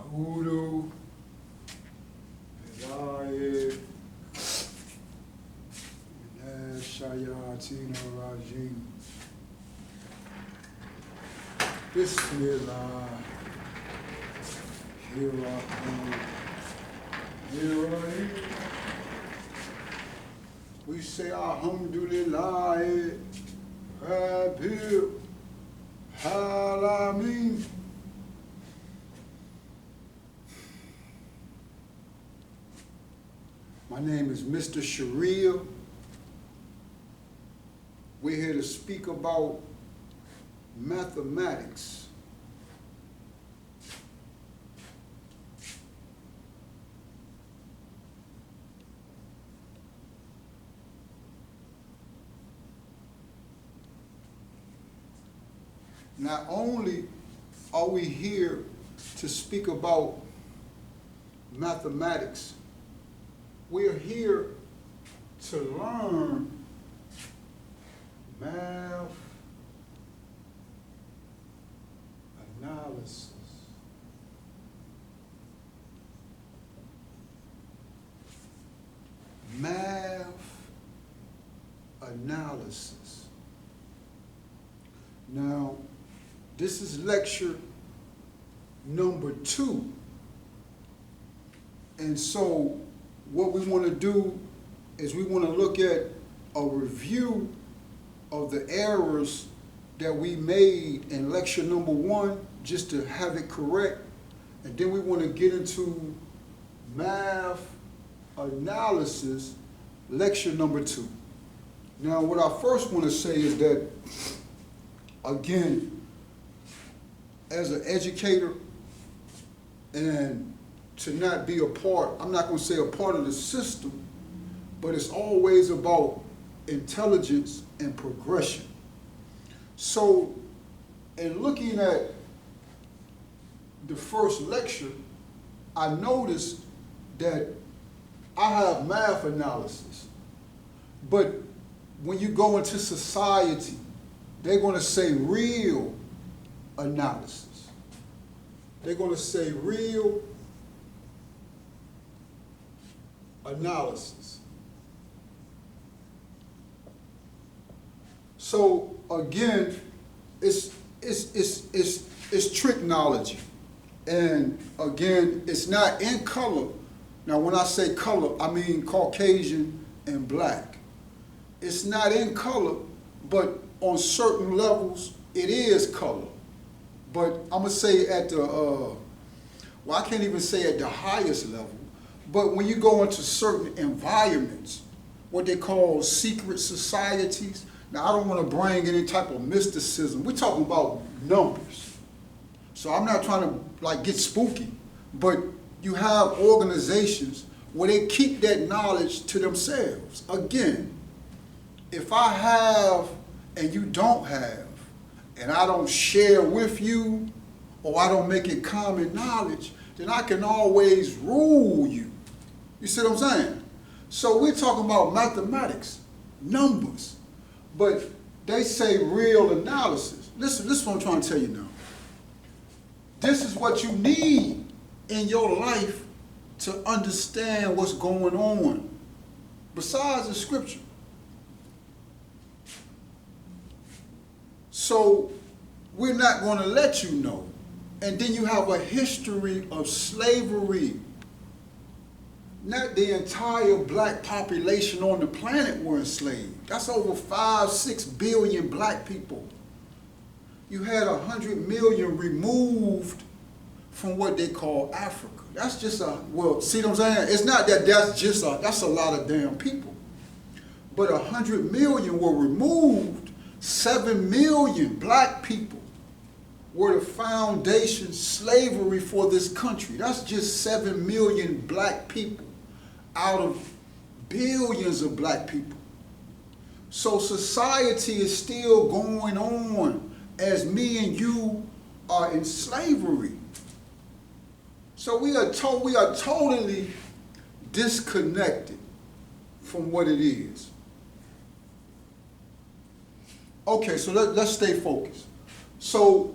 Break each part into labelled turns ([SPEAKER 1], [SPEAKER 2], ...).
[SPEAKER 1] Yahudu, Pelaye, Shayatina Rajim. Bismillah. Here I am. Here I am. We say Alhamdulillah, Rabbil Alameen. My name is Mr. Sharia. We're here to speak about mathematics. Not only are we here to speak about mathematics, we're here to learn math analysis. Math analysis. Now, this is lecture number 2. And so what we want to do is we want to look at a review of the errors that we made in lecture number 1, just to have it correct. And then we want to get into math analysis, lecture number 2. Now, what I first want to say is that, again, as an educator, and to not be a part, I'm not going to say a part of the system, but it's always about intelligence and progression. So, in looking at the first lecture, I noticed that I have math analysis, but when you go into society, they're going to say real analysis. They're going to say real analysis. So again, it's tricknology, and again, it's not in color. Now, when I say color, I mean Caucasian and black. It's not in color, but on certain levels, it is color. But I'm gonna say at the, well, I can't even say at the highest level, but when you go into certain environments, what they call secret societies, now I don't wanna bring any type of mysticism, we're talking about numbers. So I'm not trying to like get spooky, but you have organizations where they keep that knowledge to themselves. Again, if I have and you don't have, and I don't share with you, or I don't make it common knowledge, then I can always rule you. You see what I'm saying? So we're talking about mathematics, numbers, but they say real analysis. Listen, this is what I'm trying to tell you now. This is what you need in your life to understand what's going on, besides the scripture. So we're not going to let you know. And then you have a history of slavery. Not the entire black population on the planet were enslaved. That's over 5-6 billion black people. You had 100 million removed from what they call Africa. That's just a, well, see what I'm saying? It's not that that's a lot of damn people. But 100 million were removed. 7 million black people were the foundation slavery for this country. That's just 7 million black people out of billions of black people. So society is still going on as me and you are in slavery. So we are totally disconnected from what it is. Okay, so let's stay focused. So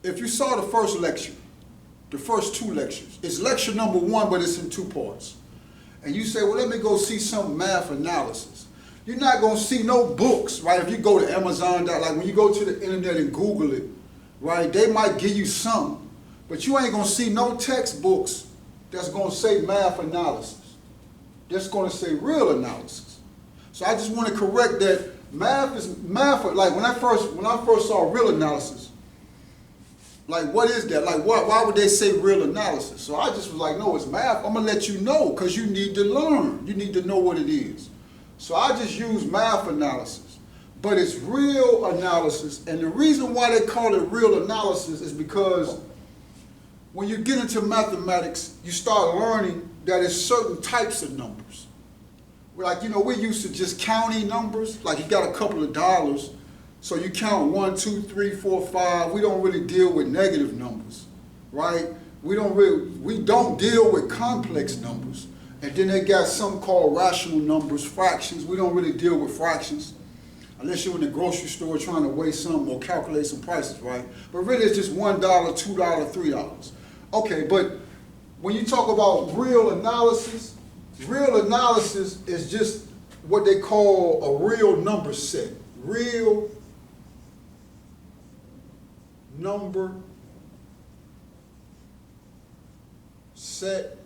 [SPEAKER 1] if you saw the first lecture, the first 2 lectures. It's lecture number 1, but it's in 2 parts. And you say, well, let me go see some math analysis. You're not going to see no books, right? If you go to Amazon, like when you go to the internet and Google it, right, they might give you some, but you ain't going to see no textbooks that's going to say math analysis. That's going to say real analysis. So I just want to correct that math, like when I first saw real analysis, like what is that? Like why would they say real analysis? So I just was like, no, it's math. I'm going to let you know because you need to learn. You need to know what it is. So I just use math analysis, but it's real analysis. And the reason why they call it real analysis is because when you get into mathematics, you start learning that it's certain types of numbers. Like, you know, we're used to just counting numbers. Like you got a couple of dollars, so you count 1, 2, 3, 4, 5. We don't really deal with negative numbers, right? We don't deal with complex numbers. And then they got some called rational numbers, fractions. We don't really deal with fractions unless you're in the grocery store trying to weigh something or calculate some prices, right? But really it's just $1, $2, $3. Okay, but when you talk about real analysis is just what they call a real number set. Real number set.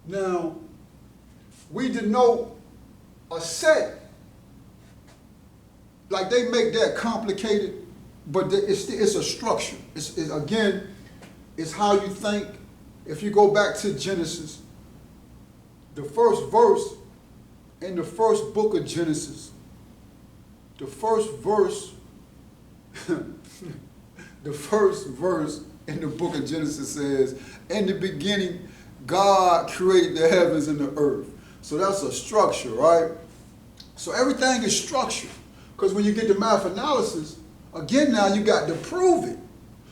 [SPEAKER 1] Now, we denote a set, like they make that complicated, but it's a structure. Again, it's how you think. If you go back to Genesis, the first verse in the first book of Genesis, the first verse in the book of Genesis says, in the beginning, God created the heavens and the earth. So that's a structure, right? So everything is structured. Because when you get to math analysis, again now you got to prove it.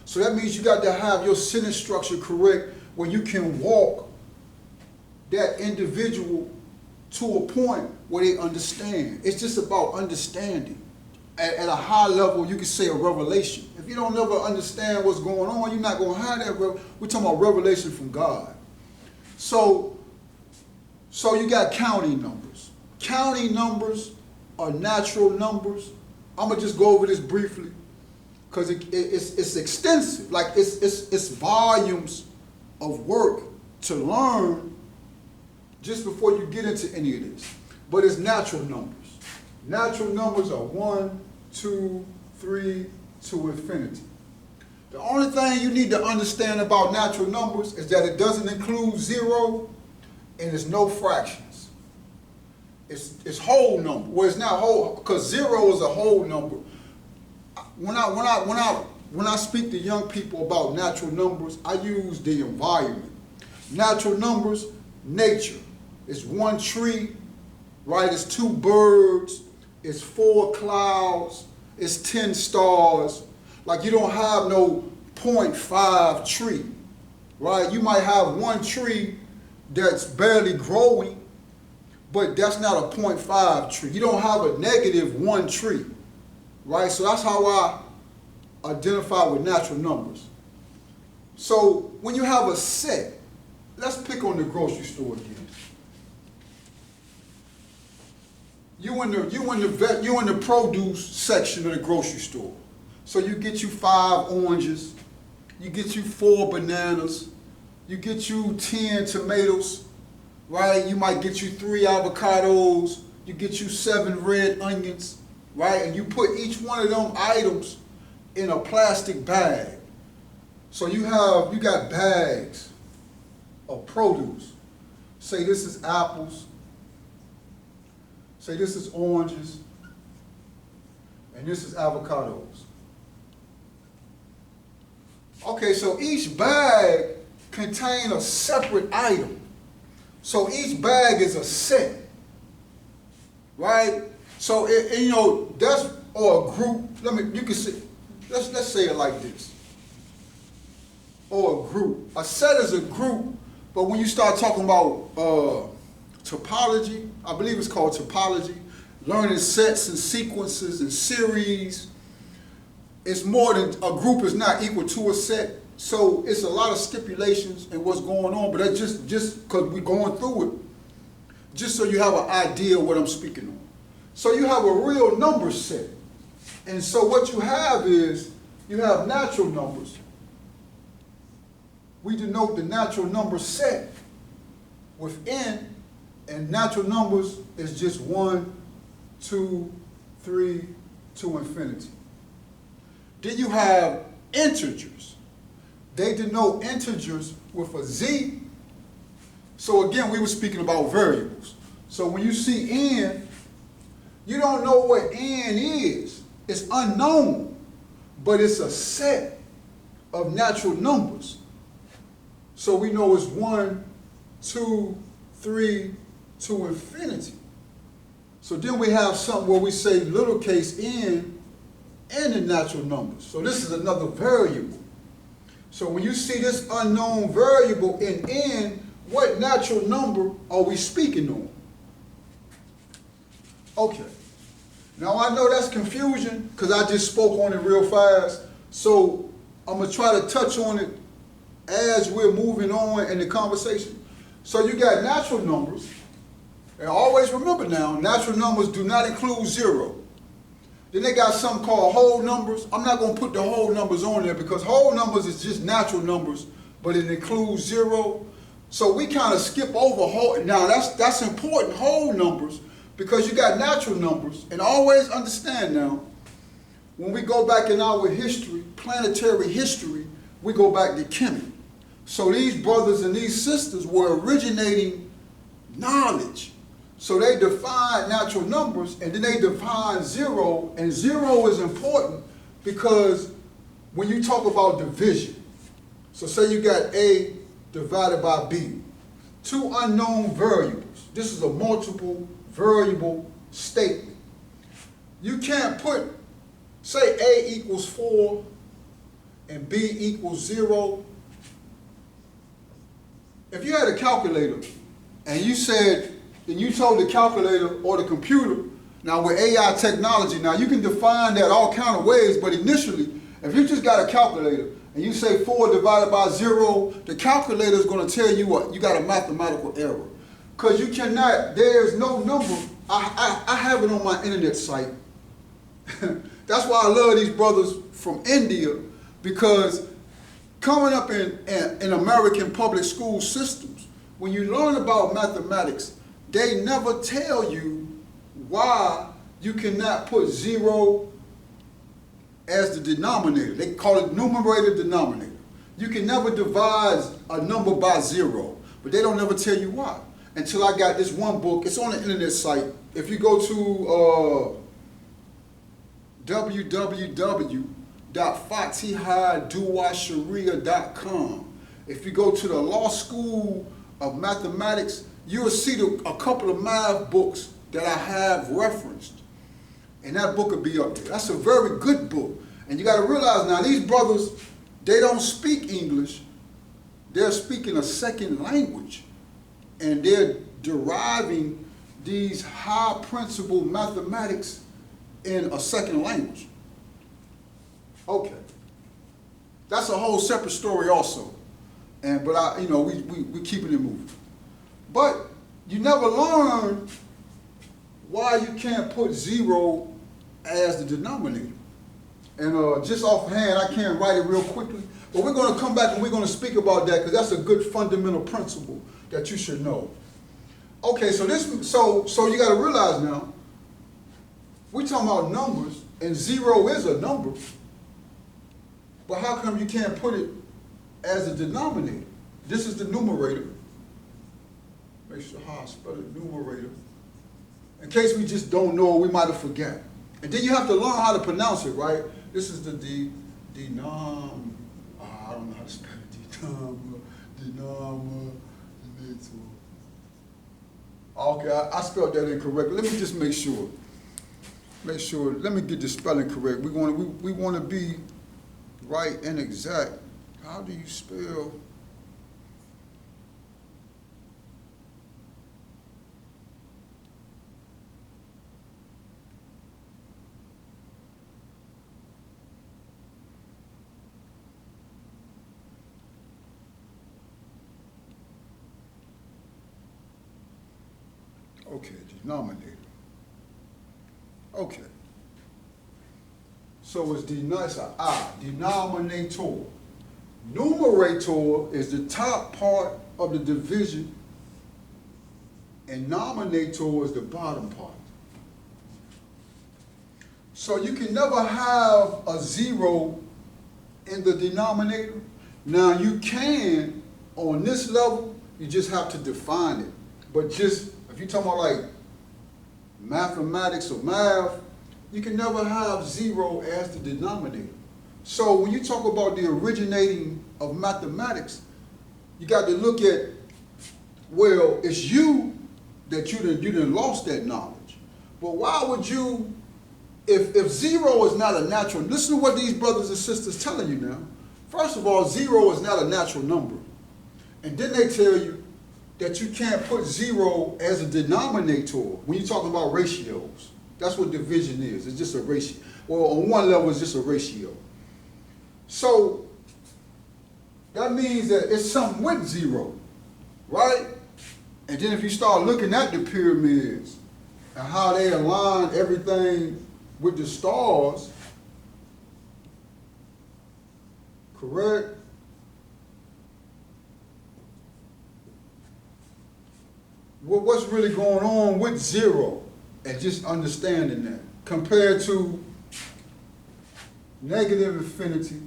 [SPEAKER 1] So that means you got to have your sentence structure correct where you can walk that individual to a point where they understand. It's just about understanding. At a high level, you could say a revelation. If you don't ever understand what's going on, you're not going to have that. We're talking about revelation from God. So you got counting numbers. Counting numbers are natural numbers. I'm going to just go over this briefly because it's extensive. Like it's volumes of work to learn just before you get into any of this. But it's natural numbers. Natural numbers are 1, 2, 3, to infinity. The only thing you need to understand about natural numbers is that it doesn't include 0 and there's no fractions. It's whole number. Well, it's not whole because 0 is a whole number. When I speak to young people about natural numbers, I use the environment. Natural numbers, nature. It's 1 tree, right? It's 2 birds. It's 4 clouds. It's 10 stars. Like you don't have no 0.5 tree, right? You might have 1 tree that's barely growing, but that's not a 0.5 tree. You don't have a -1 tree, right? So that's how I identify with natural numbers. So when you have a set, let's pick on the grocery store again. You in the produce section of the grocery store. So you get you 5 oranges, you get you 4 bananas, you get you 10 tomatoes, right? You might get you 3 avocados, you get you 7 red onions, right? And you put each one of them items in a plastic bag. So you got bags of produce. Say this is apples, say this is oranges, and this is avocados. Okay, so each bag contains a separate item. So each bag is a set, right? So that's or a group. You can see. Let's say it like this. Or a group. A set is a group, but when you start talking about topology, I believe it's called topology, learning sets and sequences and series. it's more than a group is not equal to a set. So it's a lot of stipulations and what's going on, but that's just because we're going through it. Just so you have an idea of what I'm speaking on. So you have a real number set. And so what you have is, you have natural numbers. We denote the natural number set with n, and natural numbers is just 1, 2, 3, to infinity. Then you have integers. They denote integers with a z. So again, we were speaking about variables. So when you see n, you don't know what n is. It's unknown, but it's a set of natural numbers. So we know it's 1, 2, 3, to infinity. So then we have something where we say lowercase n and the natural numbers. So this is another variable. So when you see this unknown variable in n, what natural number are we speaking on? Okay. Now I know that's confusion because I just spoke on it real fast. So I'm going to try to touch on it as we're moving on in the conversation. So you got natural numbers. And always remember now, natural numbers do not include 0. Then they got something called whole numbers. I'm not going to put the whole numbers on there because whole numbers is just natural numbers, but it includes 0. So we kind of skip over whole. Now that's important, whole numbers, because you got natural numbers. And always understand now, when we go back in our history, planetary history, we go back to Kemet. So these brothers and these sisters were originating knowledge. So they define natural numbers, and then they define 0, and 0 is important because when you talk about division, so say you got A divided by B, 2 unknown variables. This is a multiple variable statement. You can't put, say A equals 4 and B equals 0. If you had a calculator and you said, and you told the calculator or the computer, now with AI technology, now you can define that all kind of ways, but initially, if you just got a calculator and you say 4 divided by 0, the calculator is going to tell you what? You got a mathematical error. Because you cannot, there's no number. I have it on my internet site. That's why I love these brothers from India, because coming up in American public school systems, when you learn about mathematics, they never tell you why you cannot put 0 as the denominator. They call it numerator denominator. You can never divide a number by 0, but they don't never tell you why. Until I got this one book. It's on the internet site. If you go to www.fatihaduwasharia.com, if you go to the Law School of Mathematics, you'll see a couple of math books that I have referenced. And that book will be up there. That's a very good book. And you got to realize now, these brothers, they don't speak English. They're speaking a second language. And they're deriving these high principle mathematics in a second language. Okay. That's a whole separate story also. But we keeping it moving. But you never learn why you can't put 0 as the denominator. And just offhand, I can't write it real quickly, but we're going to come back and we're going to speak about that because that's a good fundamental principle that you should know. Okay, so you got to realize now, we're talking about numbers, and 0 is a number, but how come you can't put it as a denominator? This is the numerator. Make sure how I spell it, numerator. In case we just don't know, we might have forgot. And then you have to learn how to pronounce it, right? This is the I don't know how to spell it, denominator. Okay, I spelled that incorrectly. Let me just make sure. Let me get the spelling correct. We want to be right and exact. How do you spell? Okay, denominator. Okay. So it's denominator. Numerator is the top part of the division, and nominator is the bottom part. So you can never have a zero in the denominator. Now you can, on this level, you just have to define it. But just, if you're talking about like mathematics or math, you can never have zero as the denominator. So when you talk about the originating of mathematics, you got to look at, well, it's you that you done lost that knowledge. But why would you, if zero is not a natural, listen to what these brothers and sisters telling you now. First of all, zero is not a natural number. And then they tell you that you can't put zero as a denominator when you're talking about ratios. That's what division is. It's just a ratio. Well, on one level, it's just a ratio. So that means that it's something with zero, right? And then if you start looking at the pyramids and how they align everything with the stars, correct? Well, what's really going on with zero, and just understanding that compared to negative infinity,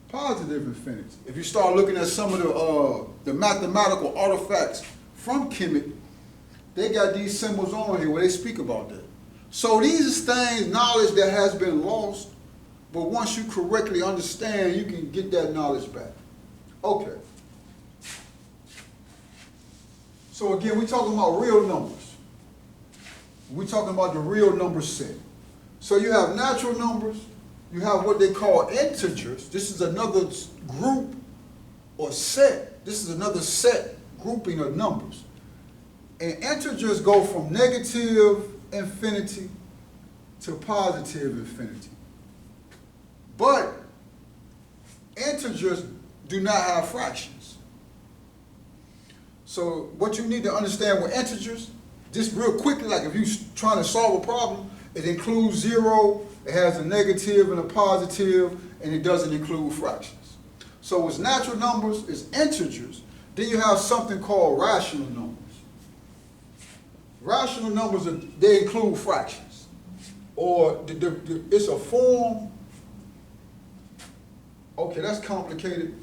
[SPEAKER 1] positive infinity. If you start looking at some of the mathematical artifacts from Kemet, they got these symbols on here where they speak about that. So these are things, knowledge that has been lost, but once you correctly understand, you can get that knowledge back. Okay. So again, we're talking about real numbers. We're talking about the real number set. So you have natural numbers, you have what they call integers. This is another group or set. This is another set grouping of numbers. And integers go from negative infinity to positive infinity. But integers do not have fractions. So what you need to understand with integers, just real quickly, like if you're trying to solve a problem, it includes zero, it has a negative and a positive, and it doesn't include fractions. So it's natural numbers, it's integers. Then you have something called rational numbers. Rational numbers, they include fractions. Or it's a form. Okay, that's complicated.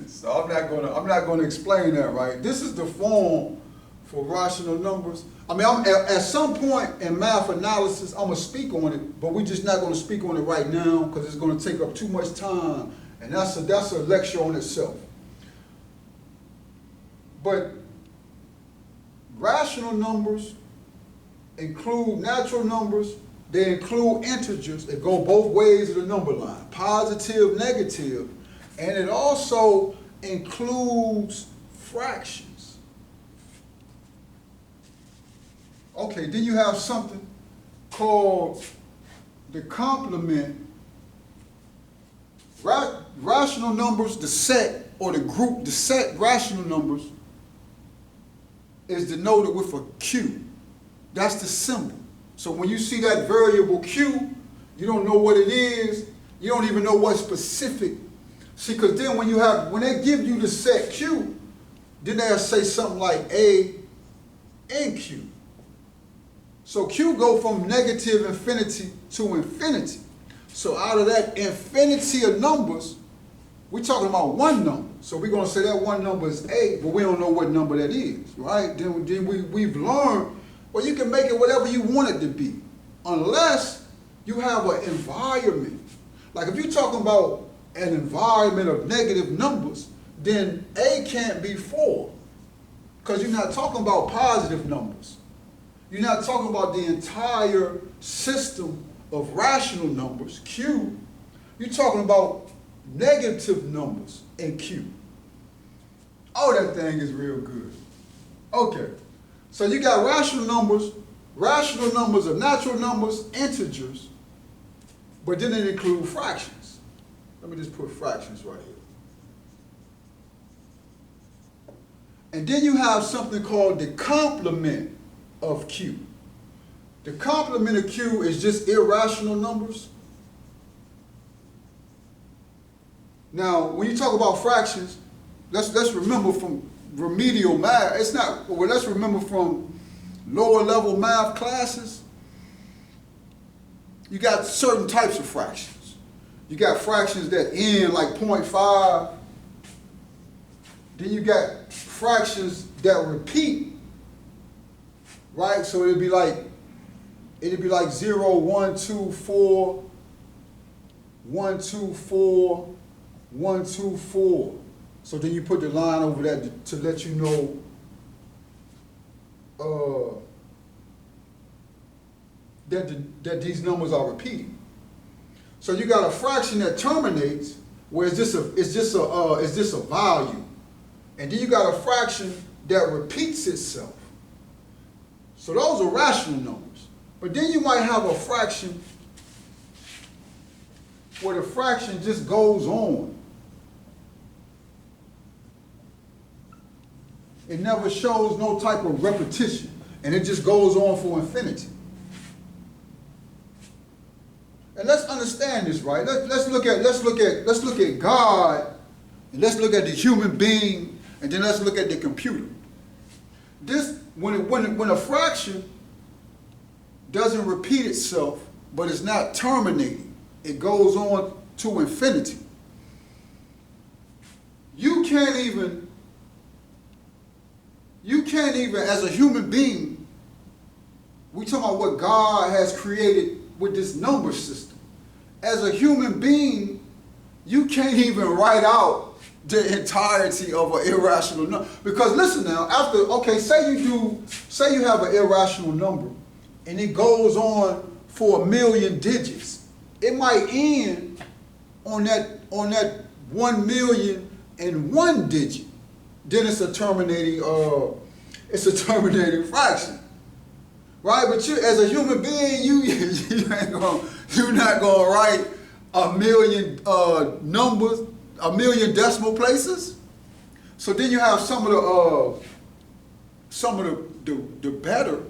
[SPEAKER 1] So I'm not gonna explain that, right? This is the form for rational numbers. I mean, at some point in math analysis, I'm gonna speak on it, but we're just not gonna speak on it right now because it's gonna take up too much time, and that's a lecture on itself. But rational numbers include natural numbers. They include integers. They go both ways of the number line, positive, negative, and it also includes fractions. Okay, then you have something called the complement. Rational numbers, the set or the group, the set rational numbers is denoted with a Q. That's the symbol. So when you see that variable Q, you don't know what it is. You don't even know what's specific. See, because then when they give you the set Q, then they'll say something like A and Q. So Q go from negative infinity to infinity. So out of that infinity of numbers, we're talking about one number. So we're going to say that one number is A, but we don't know what number that is, right? Then we've learned, well, you can make it whatever you want it to be, unless you have an environment. Like if you're talking about an environment of negative numbers, then A can't be 4, because you're not talking about positive numbers. You're not talking about the entire system of rational numbers, Q. You're talking about negative numbers in Q. Oh, that thing is real good. Okay, so you got rational numbers. Rational numbers are natural numbers, integers, but then it includes fractions. Let me just put fractions right here. And then you have something called the complement of Q. The complement of Q is just irrational numbers. Now, when you talk about fractions, let's remember from remedial math, let's remember from lower level math classes, you got certain types of fractions. You got fractions that end like 0.5. Then you got fractions that repeat, right? So it'd be like 0, 1, 2, 4, 1, 2, 4, 1, 2, 4. So then you put the line over that to let you know that these numbers are repeating. So you got a fraction that terminates where it's just a value, and then you got a fraction that repeats itself. So those are rational numbers. But then you might have a fraction where the fraction just goes on. It never shows no type of repetition, and it just goes on for infinity. And let's understand this, right? Let's look at God, and let's look at the human being, and then let's look at the computer. This when a fraction doesn't repeat itself, but it's not terminating, it goes on to infinity. You can't even, as a human being, we talking about what God has created with this number system. As a human being, you can't even write out the entirety of an irrational number. Because listen now, say you have an irrational number and it goes on for 1 million digits. It might end on that 1,000,001 digit. Then it's a terminating fraction. Right? But you, as a human being, you're not gonna write 1 million numbers, 1 million decimal places. So then you have some of the better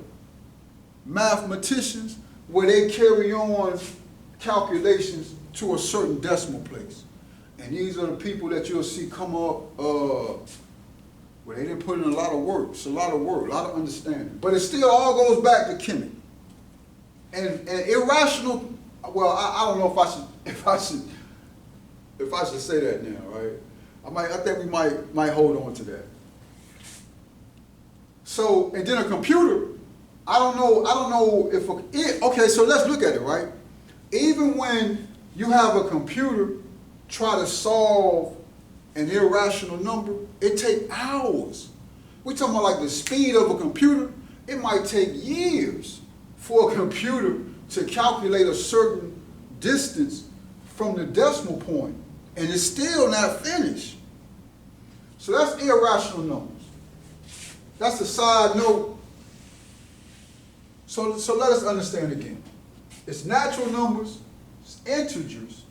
[SPEAKER 1] mathematicians where they carry on calculations to a certain decimal place. And these are the people that you'll see come up where they didn't put in a lot of work. It's a lot of work, a lot of understanding. But it still all goes back to Kemet. And irrational, well, I don't know if I should say that now, right? I think we might hold on to that. So, and then a computer, I don't know if okay, so let's look at it, right? Even when you have a computer try to solve an irrational number, it takes hours. We're talking about like the speed of a computer. It might take years for a computer to calculate a certain distance from the decimal point, and it's still not finished. So that's irrational numbers. That's a side note. So let us understand again. It's natural numbers, it's integers,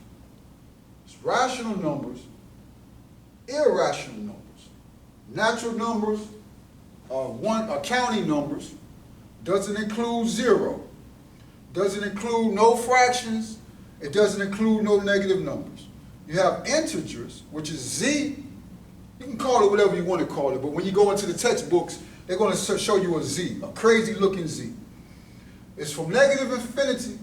[SPEAKER 1] it's rational numbers, irrational numbers. Natural numbers are counting numbers, doesn't include zero, doesn't include no fractions, it doesn't include no negative numbers. You have integers, which is z. You can call it whatever you want to call it, but when you go into the textbooks, they're going to show you a z, a crazy looking z. It's from negative infinity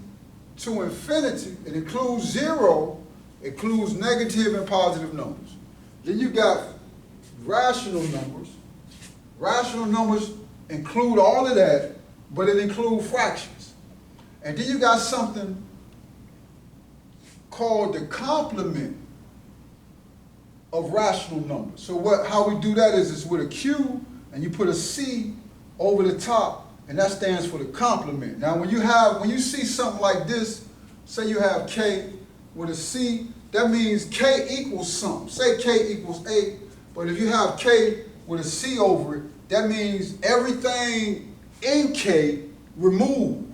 [SPEAKER 1] to infinity. It includes zero, it includes negative and positive numbers. Then you got rational numbers. Rational numbers include all of that, but it includes fractions. And then you got something called the complement of rational numbers. So how we do that is it's with a Q, and you put a C over the top, and that stands for the complement. Now when you see something like this, say you have K with a C, that means K equals something. Say K equals 8, but if you have K with a C over it, that means everything in K removed.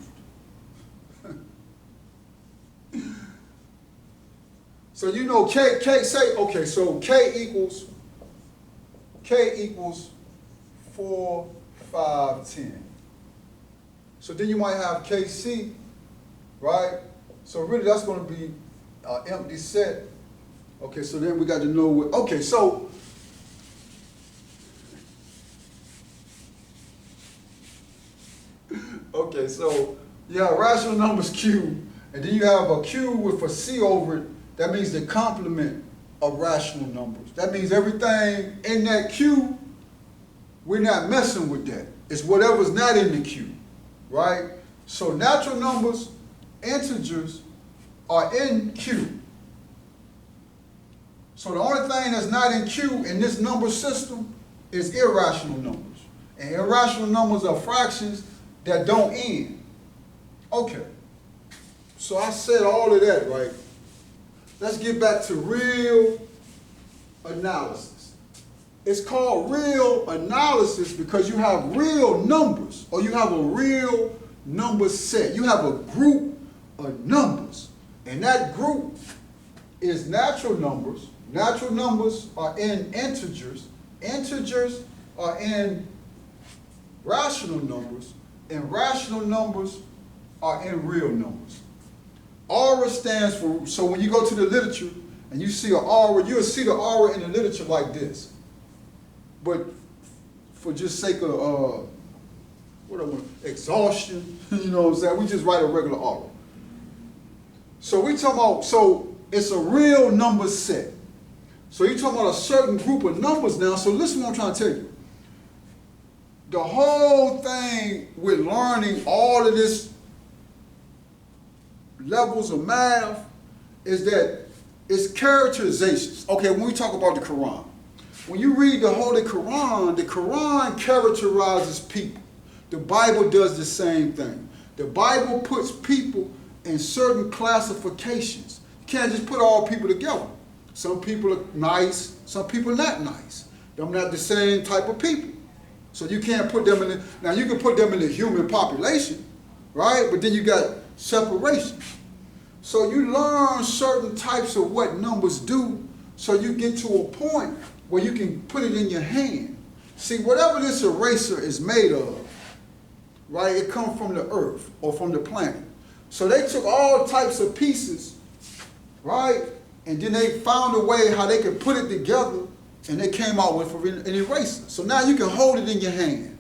[SPEAKER 1] So you know K say, okay, so K equals 4, 5, 10. So then you might have KC, right? So really that's going to be an empty set. Okay, so then we got to know what, okay, so okay, so you have rational numbers Q, and then you have a Q with a C over it. That means the complement of rational numbers. That means everything in that Q, we're not messing with that. It's whatever's not in the Q, right? So natural numbers, integers, are in Q. So the only thing that's not in Q in this number system is irrational numbers. And irrational numbers are fractions that don't end. Okay. So I said all of that, right? Let's get back to real analysis. It's called real analysis because you have real numbers, or you have a real number set. You have a group of numbers. And that group is natural numbers. Natural numbers are in integers. Integers are in rational numbers. And rational numbers are in real numbers. Aura stands for, so when you go to the literature and you see an aura, you'll see the aura in the literature like this. But for just sake of, exhaustion, you know what I'm saying, we just write a regular aura. So we talking about, so it's a real number set. So you're talking about a certain group of numbers now, so listen what I'm trying to tell you. The whole thing with learning all of this levels of math is that it's characterizations. Okay, when we talk about the Quran, when you read the Holy Quran, the Quran characterizes people. The Bible does the same thing. The Bible puts people in certain classifications. You can't just put all people together. Some people are nice, some people are not nice. They're not the same type of people. So you can't put them in the, now you can put them in the human population, right? But then you got separation. So you learn certain types of what numbers do so you get to a point where you can put it in your hand. See, whatever this eraser is made of, right, it comes from the earth or from the planet. So they took all types of pieces, right, and then they found a way how they could put it together, and they came out with an eraser. So now you can hold it in your hand.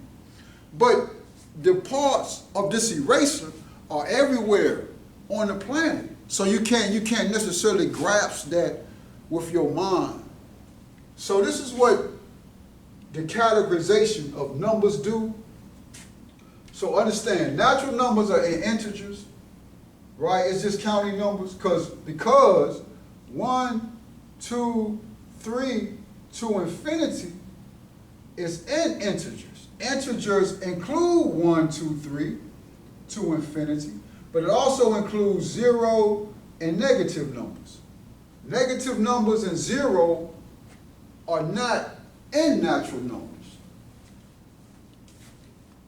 [SPEAKER 1] But the parts of this eraser are everywhere on the planet. So you can't necessarily grasp that with your mind. So this is what the categorization of numbers do. So understand, natural numbers are in integers, right? It's just counting numbers because 1, 2, 3 to infinity is in integers. Integers include 1, 2, 3 to infinity, but it also includes 0 and negative numbers. Negative numbers and 0 are not in natural numbers.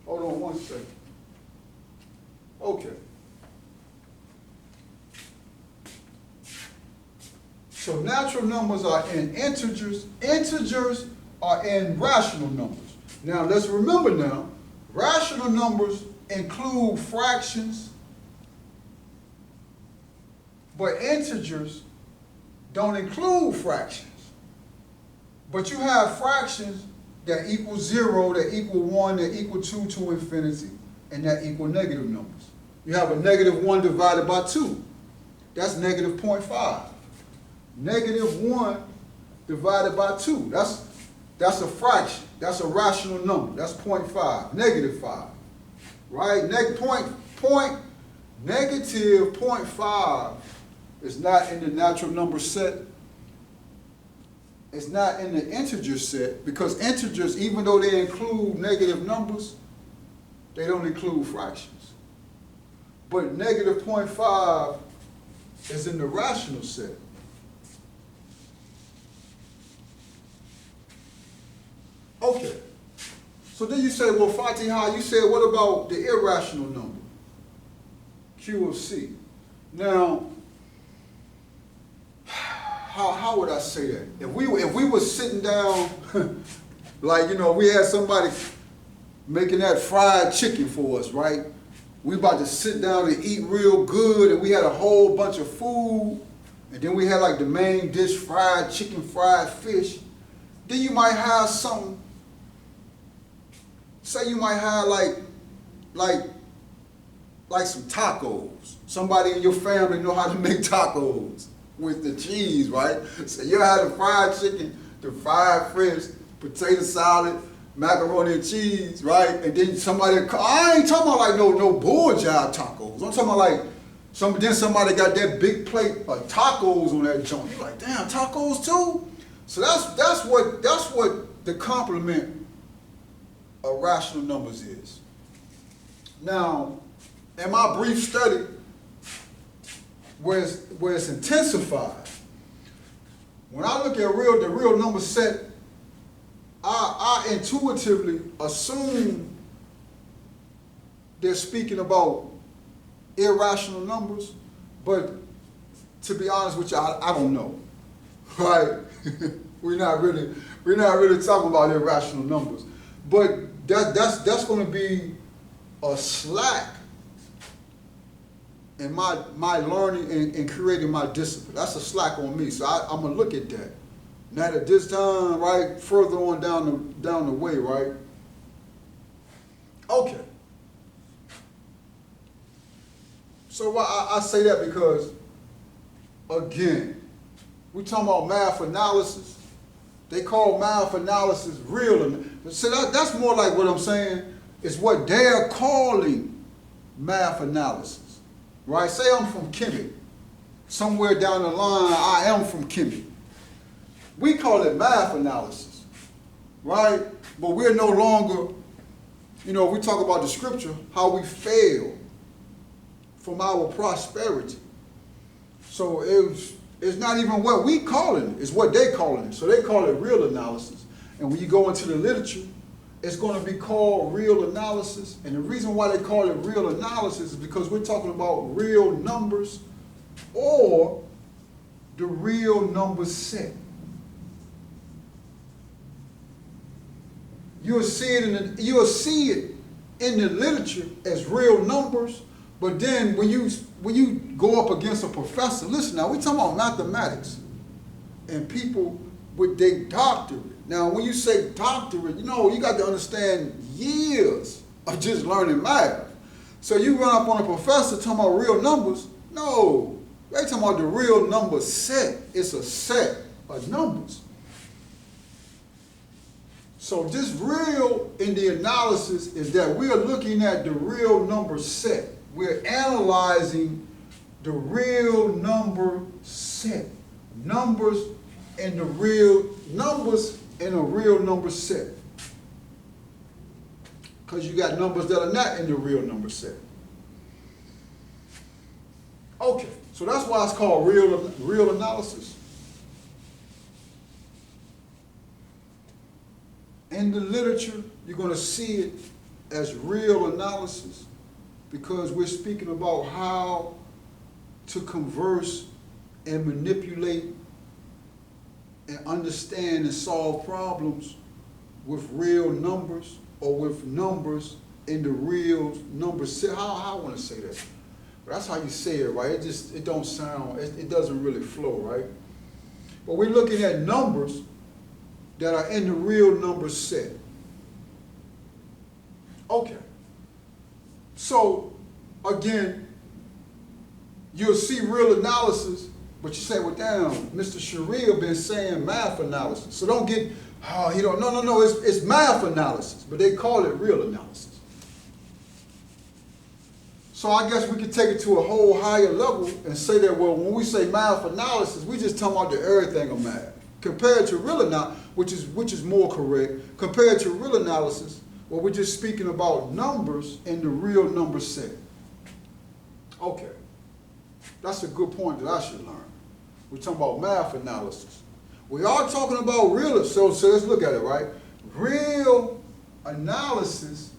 [SPEAKER 1] Hold on one second. Okay. So natural numbers are in integers. Integers are in rational numbers. Now let's remember now, rational numbers include fractions, but integers don't include fractions. But you have fractions that equal 0, that equal 1, that equal 2 to infinity, and that equal negative numbers. You have a negative 1 divided by 2. That's negative 0.5. Negative 1 divided by 2. That's a fraction. That's a rational number. That's 0.5. Negative 5. Right? Negative 0.5 is not in the natural number set. It's not in the integer set because integers, even though they include negative numbers, they don't include fractions. But negative 0.5 is in the rational set. Okay. So then you say, well, Fatiha, you said, what about the irrational number? Q of C. Now, how would I say that? If we were sitting down, like, you know, we had somebody making that fried chicken for us, right? We about to sit down and eat real good, and we had a whole bunch of food, and then we had like the main dish, fried chicken, fried fish. Then you might have something, say you might have like some tacos. Somebody in your family know how to make tacos with the cheese, right? So you have the fried chicken, the fried fish, potato salad, macaroni and cheese, right? And then somebody, I ain't talking about like no bull job tacos. I'm talking about like, then somebody got that big plate of tacos on that joint. You're like, damn, tacos too? So that's what the complement of rational numbers is. Now, in my brief study, where it's intensified, when I look at the real number set, I intuitively assume they're speaking about irrational numbers, but to be honest with you, I don't know, right? We're not really talking about irrational numbers, but that's going to be a slack in my learning and creating my discipline. That's a slack on me, so I'm gonna look at that. Now at this time, right, further on down the way, right? Okay. So I say that because, again, we talking about math analysis. They call math analysis real. So that's more like what I'm saying is what they're calling math analysis, right? Say I'm from Kemet. Somewhere down the line, I am from Kemet. We call it math analysis, right? But we're no longer, we talk about the scripture, how we fail from our prosperity. So it's not even what we calling it, it's what they calling it. So they call it real analysis. And when you go into the literature, it's going to be called real analysis. And the reason why they call it real analysis is because we're talking about real numbers or the real number set. You'll see it in the literature as real numbers, but then when you go up against a professor, listen now, we're talking about mathematics and people with their doctorate. Now, when you say doctorate, you got to understand years of just learning math. So you run up on a professor talking about real numbers. No, they're talking about the real number set. It's a set of numbers. So just real in the analysis is that we are looking at the real number set. We're analyzing the real number set. Numbers in a real number set. Because you got numbers that are not in the real number set. Okay, so that's why it's called real analysis. In the literature, you're going to see it as real analysis because we're speaking about how to converse and manipulate and understand and solve problems with real numbers or with numbers in the real number set. How I want to say that? But that's how you say it, right? It don't sound, it doesn't really flow, right? But we're looking at numbers that are in the real number set. Okay. So, again, you'll see real analysis, but you say, well, damn, Mr. Sharia been saying math analysis. So don't get, no, it's math analysis, but they call it real analysis. So I guess we could take it to a whole higher level and say that, well, when we say math analysis, we just talking about the everything of math. Compared to real analysis, which is more correct, compared to real analysis, well, we're just speaking about numbers in the real number set. Okay. That's a good point that I should learn. We're talking about math analysis. We are talking about real, so let's look at it, right? Real analysis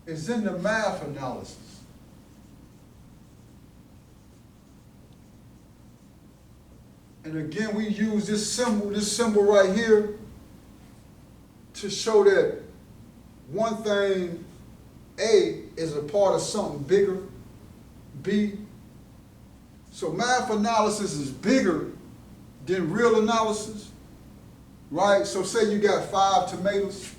[SPEAKER 1] is in the math analysis. And again, we use this symbol right here, to show that one thing, A, is a part of something bigger, B. So math analysis is bigger than real analysis, right? So say you got 5 tomatoes.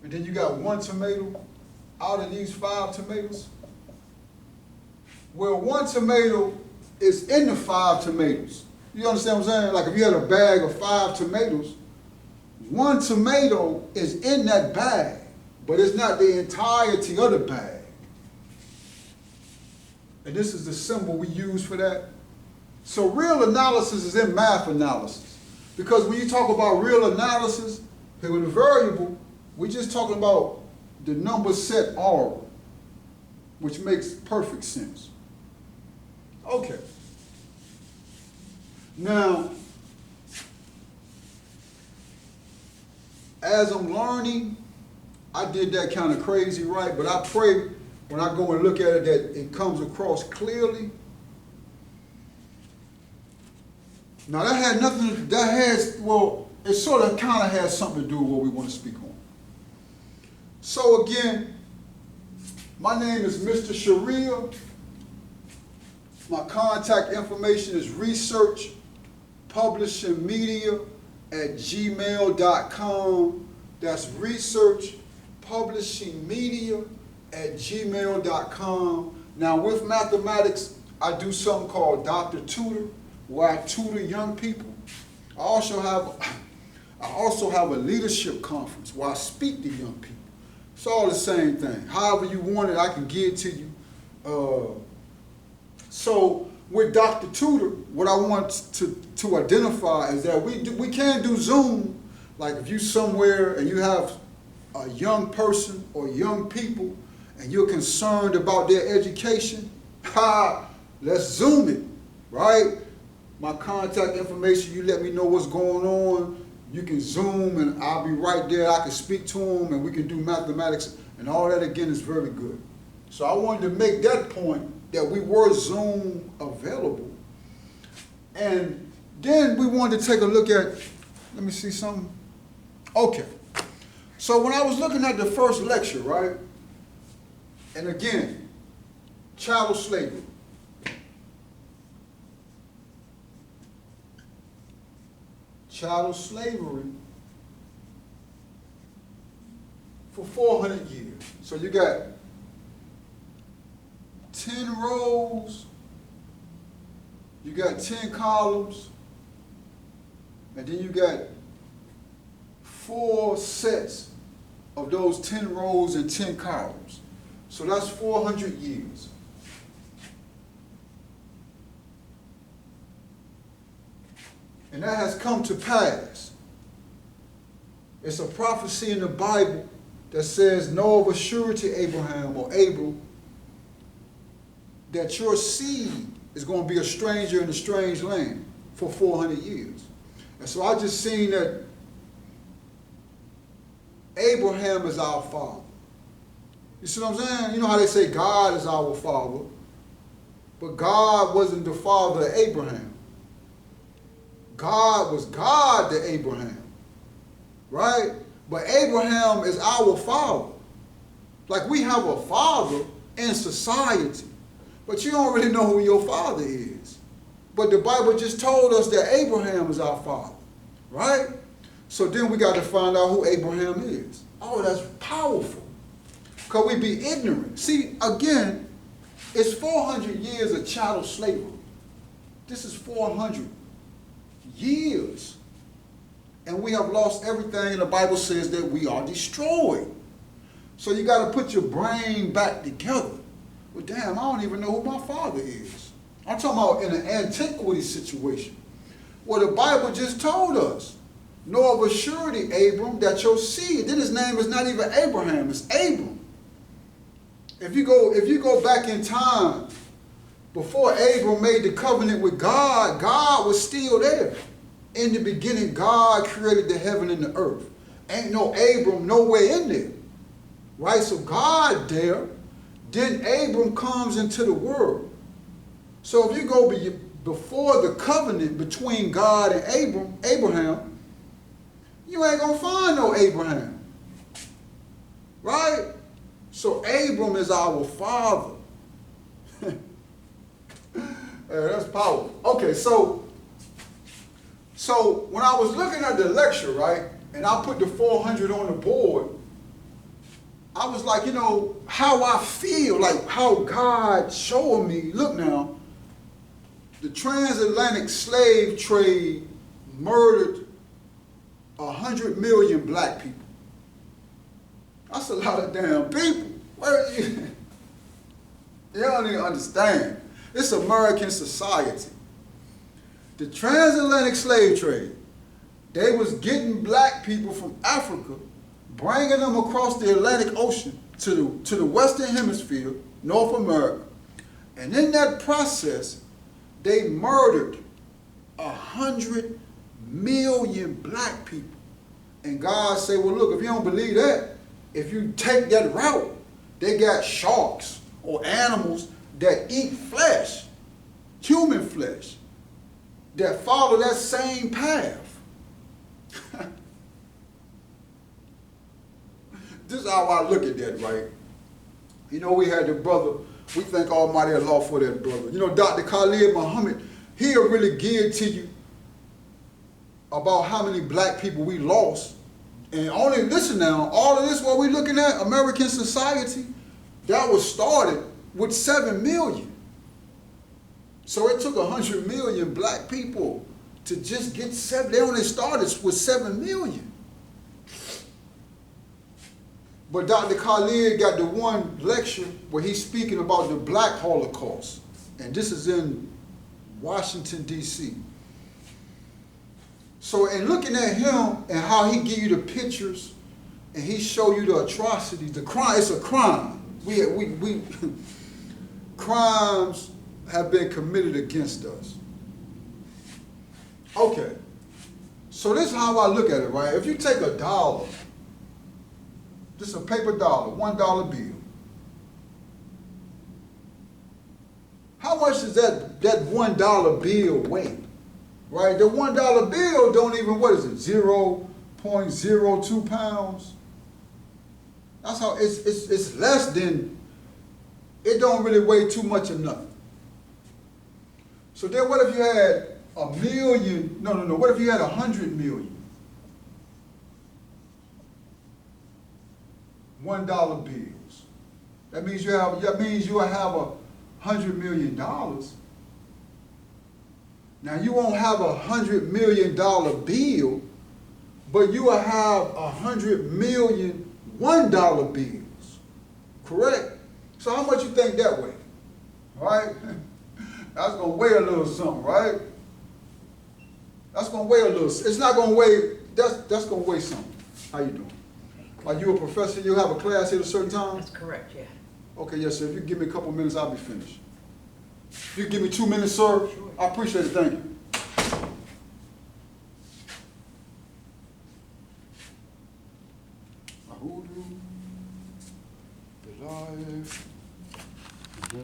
[SPEAKER 1] And then you got 1 tomato out of these 5 tomatoes. Well, 1 tomato is in the 5 tomatoes. You understand what I'm saying? Like if you had a bag of 5 tomatoes, 1 tomato is in that bag, but it's not the entirety of the bag. And this is the symbol we use for that. So real analysis is in math analysis. Because when you talk about real analysis, with a variable, we're just talking about the number set R, which makes perfect sense. Okay. Now, as I'm learning, I did that kind of crazy, right? But I pray when I go and look at it that it comes across clearly. Now that had nothing, it sort of kind of has something to do with what we want to speak on. So again, my name is Mr. Sharia. My contact information is researchpublishingmedia@gmail.com. That's researchpublishingmedia@gmail.com. Now with mathematics, I do something called Dr. Tutor, where I tutor young people. I also have a leadership conference where I speak to young people. It's all the same thing. However you want it, I can give it to you. So with Dr. Tutor, what I want to identify is that we can do Zoom. Like if you're somewhere and you have a young person or young people and you're concerned about their education, let's Zoom it, right? My contact information, you let me know what's going on. You can Zoom and I'll be right there. I can speak to them and we can do mathematics and all that again is very good. So I wanted to make that point that we were Zoom available. And then we wanted to take a look at, let me see something. Okay. So when I was looking at the first lecture, right? And again, chattel slavery. Chattel slavery for 400 years. So you got 10 rows, you got 10 columns, and then you got 4 sets of those 10 rows and 10 columns. So that's 400 years. And that has come to pass. It's a prophecy in the Bible that says, know of a surety, Abraham or Abel, that your seed is going to be a stranger in a strange land for 400 years. And so I just seen that Abraham is our father. You see what I'm saying? You know how they say God is our father, but God wasn't the father of Abraham. God was God to Abraham, right? But Abraham is our father. Like we have a father in society, but you don't really know who your father is. But the Bible just told us that Abraham is our father, right? So then we got to find out who Abraham is. Oh, that's powerful. Because we be ignorant. See, again, it's 400 years of chattel slavery. This is 400 years. And we have lost everything, and the Bible says that we are destroyed. So you got to put your brain back together. Well, damn, I don't even know who my father is. I'm talking about in an antiquity situation. Well, the Bible just told us, know of a surety, Abram, that your seed, then his name is not even Abraham, it's Abram. If you go back in time, before Abram made the covenant with God, God was still there. In the beginning, God created the heaven and the earth. Ain't no Abram nowhere in there. Right? So God there, then Abram comes into the world. So if you go before the covenant between God and Abraham, you ain't gonna find no Abraham. Right? So Abram is our father. That's powerful. Okay, so when I was looking at the lecture, right, and I put the 400 on the board, I was like, you know, how I feel, like how God showed me, look now, the transatlantic slave trade murdered 100 million black people. That's a lot of damn people. Where you don't even understand. It's American society. The transatlantic slave trade, they was getting black people from Africa, bringing them across the Atlantic Ocean to the Western Hemisphere, North America. And in that process, they murdered 100 million black people. And God said, well, look, if you don't believe that, if you take that route, they got sharks or animals that eat flesh, human flesh, that follow that same path. This is how I look at that, right? You know, we had the brother, we thank Almighty Allah for that brother. You know, Dr. Khalid Muhammad, he'll really give to you about how many black people we lost. And only, listen now, all of this what we're looking at, American society, that was started with 7 million. So it took 100 million black people to just get 7, they only started with 7 million. But Dr. Khalid got the one lecture where he's speaking about the black Holocaust. And this is in Washington, D.C. So in looking at him and how he give you the pictures and he show you the atrocities, the crime, it's a crime. Crimes have been committed against us. Okay, so this is how I look at it, right? If you take a dollar, just a paper dollar, $1 bill, how much does that $1 bill weigh? Right? The $1 bill don't even, what is it, 0.02 pounds? That's how, it's less than, it don't really weigh too much of nothing. So then what if you had a million, no, what if you had 100 million? $1 bills. That means you will have $100 million. Now you won't have $100 million bill, but you will have 100 million $1 bills. Correct? So how much you think that way? All right? That's gonna weigh a little something, right? That's gonna weigh a little. It's not gonna weigh. That's gonna weigh something. How you doing? Are you a professor? You have a class at a certain time?
[SPEAKER 2] That's correct, yeah.
[SPEAKER 1] Okay, yes, sir. If you give me a couple minutes, I'll be finished. If you give me 2 minutes, sir, I appreciate it. Thank you.